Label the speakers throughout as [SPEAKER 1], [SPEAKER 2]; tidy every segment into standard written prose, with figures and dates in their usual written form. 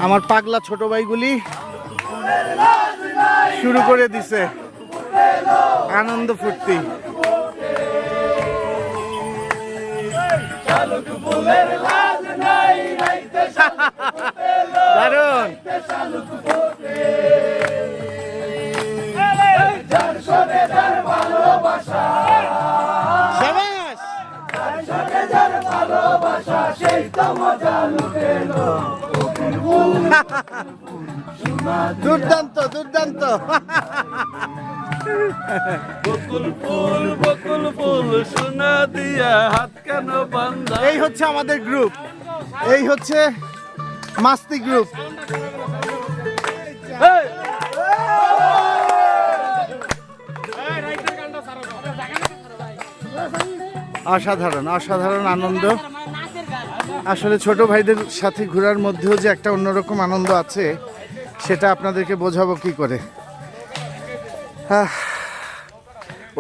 [SPEAKER 1] আমার পাগলা ছোট ভাইগুলি শুরু করে দিছে আনন্দ ফুর্তি। দারুণ। দুর্দান্ত দুর্দান্ত।
[SPEAKER 2] বকুল ফুল সোনা দিয়া হাত কেন বান্ধা।
[SPEAKER 1] এই হচ্ছে আমাদের গ্রুপ, এই হচ্ছে মাস্তি গ্রুপ। অসাধারণ অসাধারণ আনন্দ। আসলে ছোট ভাইদের সাথে ঘোরার মধ্যেও যে একটা অন্যরকম আনন্দ আছে সেটা আপনাদেরকে বোঝাবো কি করে।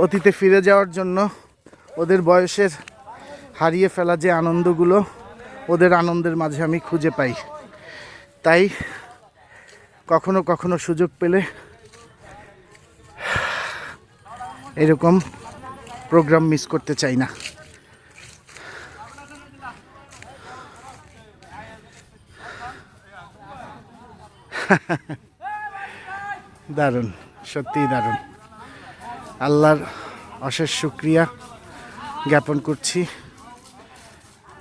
[SPEAKER 1] অতীতে ফিরে যাওয়ার জন্য ওদের বয়সের হারিয়ে ফেলা যে আনন্দগুলো ওদের আনন্দের মাঝে আমি খুঁজে পাই। তাই কখনো কখনো সুযোগ পেলে এরকম প্রোগ্রাম মিস করতে চাই না। দারুণ, সত্যিই দারুণ। আল্লাহর অশেষ শুকরিয়া জ্ঞাপন করছি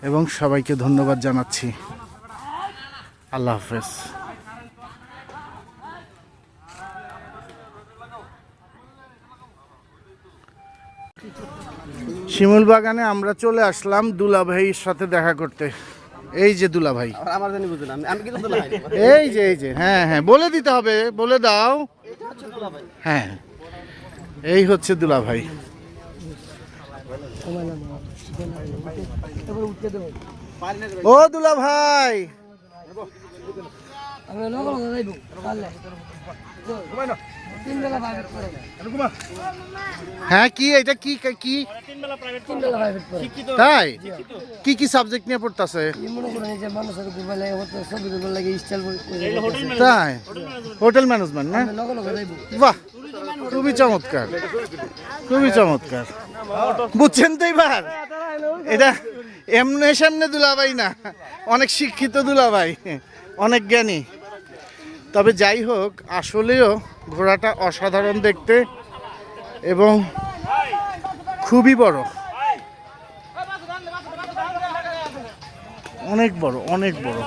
[SPEAKER 1] এবং সবাইকে ধন্যবাদ জানাচ্ছি। আল্লাহ হাফেজ। শিমুল বাগানে আমরা চলে আসলাম দুলা ভাইয়ের সাথে দেখা করতে। এই যে দুলা ভাই, এই যে এই যে, হ্যাঁ হ্যাঁ বলে দিতে হবে, বলে দাও। হ্যাঁ এই হচ্ছে দুলা ভাই। ও দুলা ভাই, হ্যাঁ কি এটা কি কি তাই কি কি সাবজেক্ট নিয়ে পড়তেছে? তাই হোটেল ম্যানেজমেন্ট না? বাহ, খুবই চমৎকার, খুবই চমৎকার। বুঝছেন তো এবার এটা এমনে সামনে দুলাভাই না, অনেক শিক্ষিত দুলাভাই, অনেক জ্ঞানী। তবে যাই হোক, আসলেও ঘোড়াটা অসাধারণ দেখতে এবং খুবই বড়, অনেক বড়, অনেক বড়।